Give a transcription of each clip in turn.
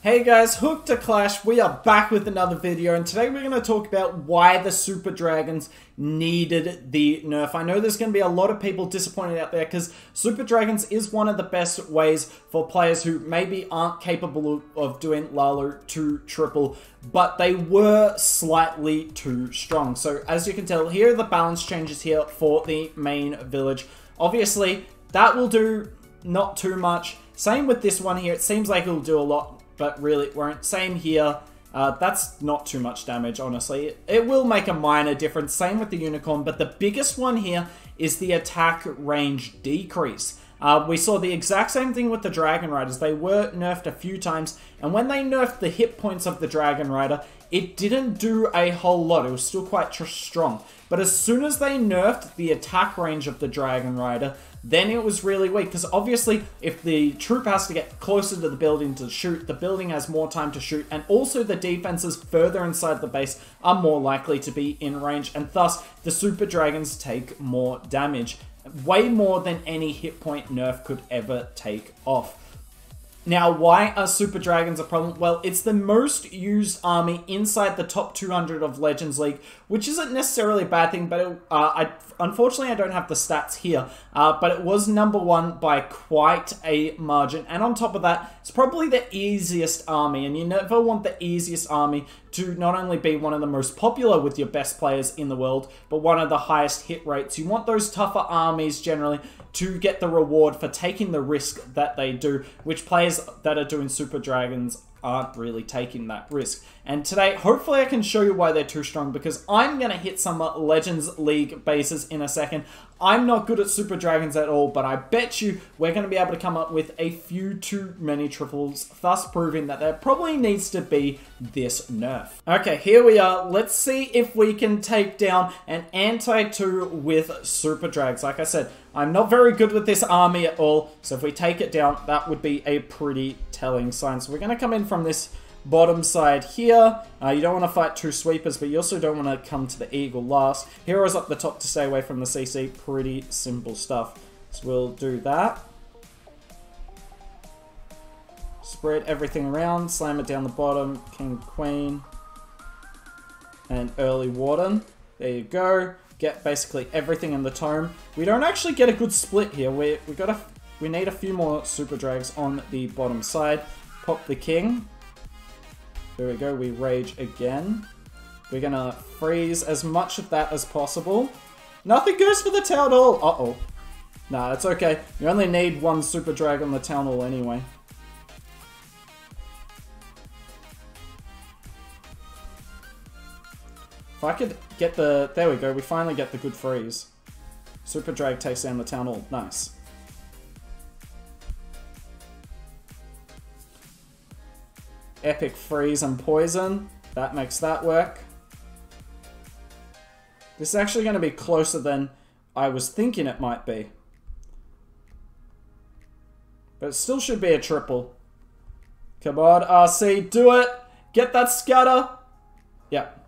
Hey guys, Hooked to Clash, we are back with another video, and today we're going to talk about why the Super Dragons needed the nerf. I know there's going to be a lot of people disappointed out there because Super Dragons is one of the best ways for players who maybe aren't capable of doing Lalu to triple, but they were slightly too strong. So as you can tell, here are the balance changes here for the main village. Obviously, that will do not too much. Same with this one here, it seems like it'll do a lot, but really it won't. Same here. That's not too much damage, honestly. It will make a minor difference. Same with the Unicorn, but the biggest one here is the attack range decrease. We saw the exact same thing with the Dragon Riders. They were nerfed a few times, and when they nerfed the hit points of the Dragon Rider, it didn't do a whole lot. It was still quite strong. But as soon as they nerfed the attack range of the Dragon Rider, then it was really weak. Because obviously, if the troop has to get closer to the building to shoot, the building has more time to shoot. And also the defenses further inside the base are more likely to be in range. And thus, the Super Dragons take more damage. Way more than any hit point nerf could ever take off. Now, why are Super Dragons a problem? Well, it's the most used army inside the top 200 of Legends League, which isn't necessarily a bad thing, but unfortunately I don't have the stats here, but it was #1 by quite a margin. And on top of that, it's probably the easiest army, and you never want the easiest army to not only be one of the most popular with your best players in the world, but one of the highest hit rates. You want those tougher armies generally to get the reward for taking the risk that they do, which players that are doing Super Dragons aren't really taking that risk. And today, hopefully I can show you why they're too strong, because I'm going to hit some Legends League bases in a second. I'm not good at Super Dragons at all, but I bet you we're going to be able to come up with a few too many triples, thus proving that there probably needs to be this nerf. Okay, here we are. Let's see if we can take down an anti-2 with Super Drags. Like I said, I'm not very good with this army at all, so if we take it down, that would be a pretty telling sign. So we're going to come in from this bottom side here. You don't want to fight two sweepers, but you also don't want to come to the eagle last. Heroes up the top to stay away from the CC. Pretty simple stuff. So we'll do that. Spread everything around. Slam it down the bottom. King, Queen. And early Warden. There you go. Get basically everything in the tome. We don't actually get a good split here. We need a few more Super Drags on the bottom side. Pop the King. There we go, we rage again. We're gonna freeze as much of that as possible. Nothing goes for the Town Hall! Uh-oh. Nah, it's okay. You only need one Super Drag on the Town Hall anyway. If I could get the... There we go, we finally get the good freeze. Super Drag takes down the Town Hall. Nice. Epic freeze and poison. That makes that work. This is actually going to be closer than I was thinking it might be. But it still should be a triple. Come on, RC, do it! Get that scatter! Yep.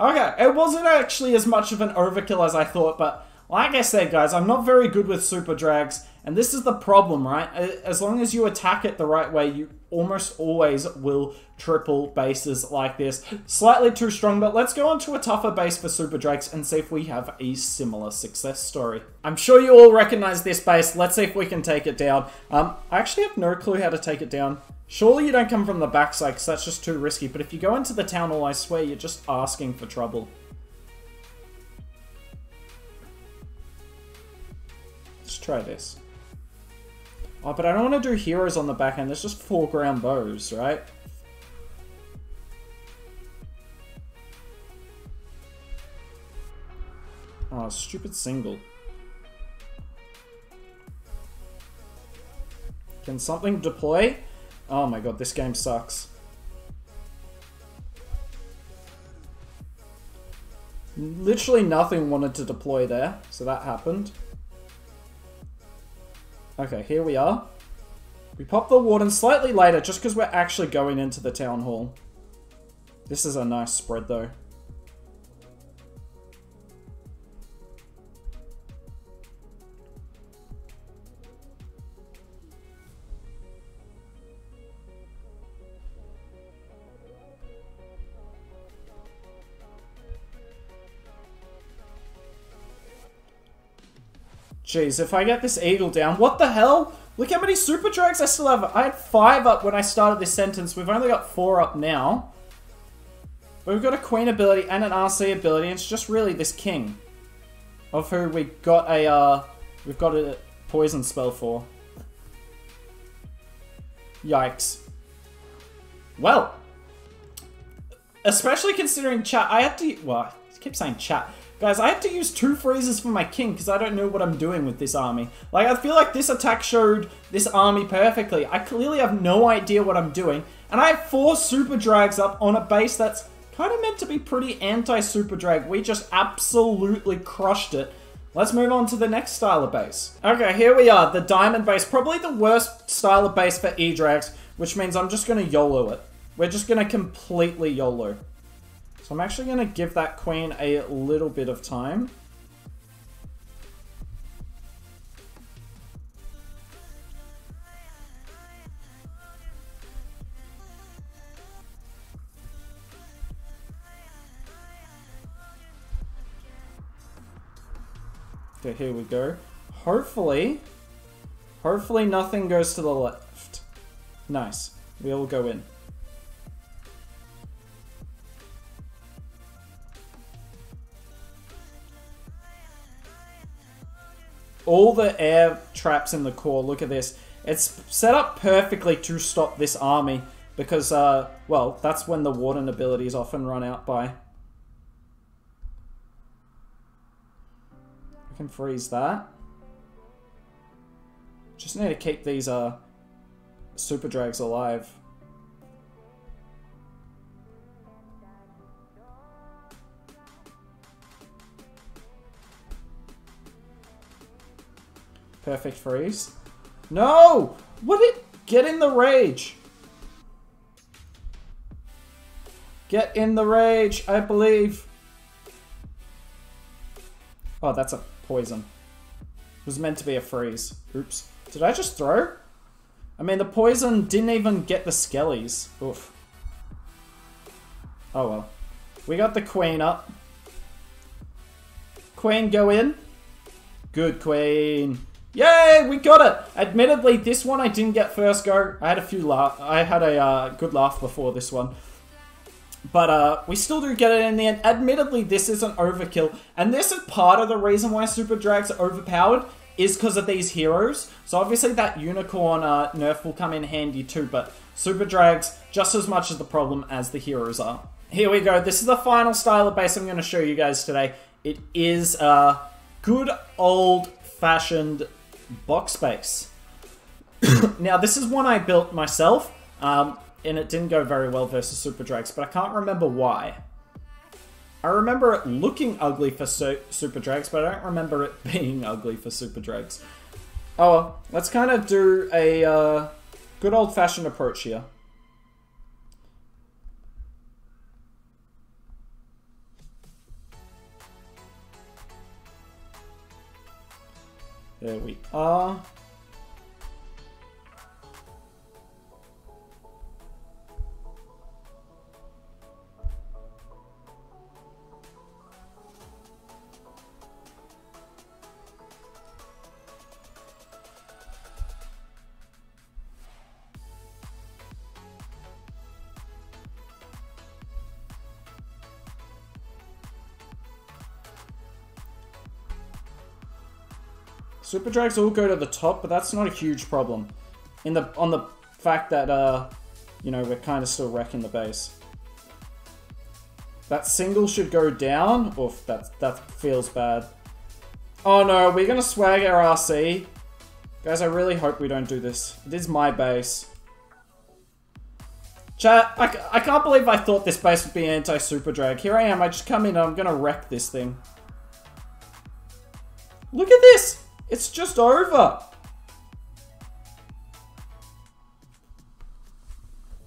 Okay, it wasn't actually as much of an overkill as I thought, but like I said, guys, I'm not very good with Super Drags, and this is the problem, right? As long as you attack it the right way, you almost always will triple bases like this. Slightly too strong, but let's go on to a tougher base for Super Drags and see if we have a similar success story. I'm sure you all recognize this base. Let's see if we can take it down. I actually have no clue how to take it down. Surely you don't come from the backside, because that's just too risky, but if you go into the Town Hall, I swear you're just asking for trouble. Let's try this. Oh, but I don't want to do heroes on the back end. There's just foreground bows, right? Oh, stupid single. Can something deploy? Oh my god, this game sucks. Literally nothing wanted to deploy there, so that happened. Okay, here we are. We pop the Warden slightly later just because we're actually going into the Town Hall. This is a nice spread though. Jeez, if I get this eagle down, what the hell? Look how many super drags I still have. I had 5 up when I started this sentence. We've only got 4 up now. We've got a queen ability and an RC ability. And it's just really this king, of who we've got a poison spell for. Yikes. Well, especially considering chat, I had to, well, I keep saying chat. Guys, I had to use 2 freezes for my king because I don't know what I'm doing with this army. Like, I feel like this attack showed this army perfectly. I clearly have no idea what I'm doing. And I have 4 super drags up on a base that's kind of meant to be pretty anti-super drag. We just absolutely crushed it. Let's move on to the next style of base. Okay, here we are, the diamond base. Probably the worst style of base for E-drags, which means I'm just going to YOLO it. We're just going to completely YOLO. So I'm actually going to give that queen a little bit of time. Okay, here we go. Hopefully nothing goes to the left. Nice. We all go in. All the air traps in the core, look at this. It's set up perfectly to stop this army because, well, that's when the Warden abilities often run out by. I can freeze that. Just need to keep these super drags alive. Perfect freeze. No! What did... Get in the rage! Get in the rage, I believe. Oh, that's a poison. It was meant to be a freeze. Oops. Did I just throw? I mean, the poison didn't even get the skellies. Oof. Oh well. We got the queen up. Queen, go in. Good, queen. Yay, we got it! Admittedly, this one I didn't get first go. I had a good laugh before this one. But we still do get it in the end. Admittedly, this isn't overkill. And this is part of the reason why super drags are overpowered, is because of these heroes. So obviously that unicorn nerf will come in handy too, but super drags just as much as the problem as the heroes are. Here we go. This is the final style of base I'm going to show you guys today. It is a good old-fashioned box base. Now, this is one I built myself, and it didn't go very well versus super drags, but I can't remember why. I remember it looking ugly for super drags, but I don't remember it being ugly for super drags. Oh well, let's kind of do a good old-fashioned approach here. There we are. Super drags all go to the top, but that's not a huge problem. On the fact that, you know, we're kind of still wrecking the base. That single should go down. Oof, that feels bad. Oh no, we're gonna swag our RC. Guys, I really hope we don't do this. It is my base. Chat, I can't believe I thought this base would be anti-super drag. Here I am, I just come in and I'm gonna wreck this thing. Look at this! It's just over.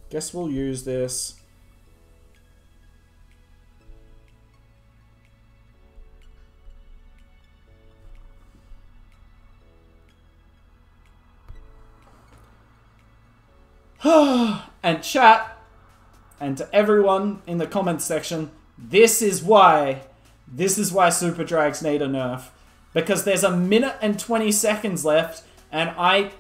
Guess we'll use this. And chat, and to everyone in the comments section, this is why super drags need a nerf. because there's a minute and 20 seconds left, and I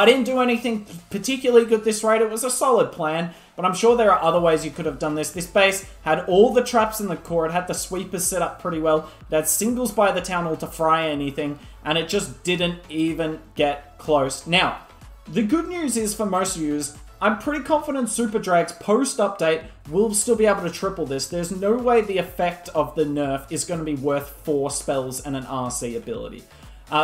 didn't do anything particularly good this raid. It was a solid plan, but I'm sure there are other ways you could have done this. This base had all the traps in the core. It had the sweepers set up pretty well. It had singles by the town hall to fry anything, and it just didn't even get close. Now, the good news is for most of you, I'm pretty confident Super Drags post-update will still be able to triple this. There's no way the effect of the nerf is going to be worth 4 spells and an RC ability.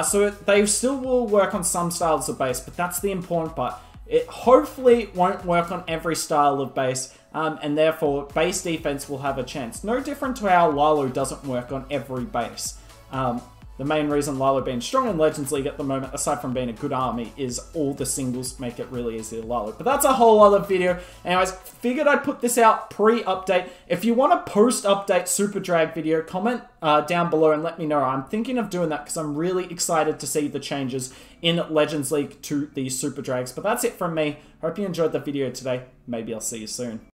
So they still will work on some styles of base, but that's the important part. It hopefully won't work on every style of base, and therefore base defense will have a chance. No different to how Lalo doesn't work on every base. The main reason Lalo being strong in Legends League at the moment, aside from being a good army, is all the singles make it really easy to Lalo. But that's a whole other video. Anyways, figured I'd put this out pre-update. If you want a post-update Super Drag video, comment down below and let me know. I'm thinking of doing that because I'm really excited to see the changes in Legends League to the Super Drags. But that's it from me. Hope you enjoyed the video today. Maybe I'll see you soon.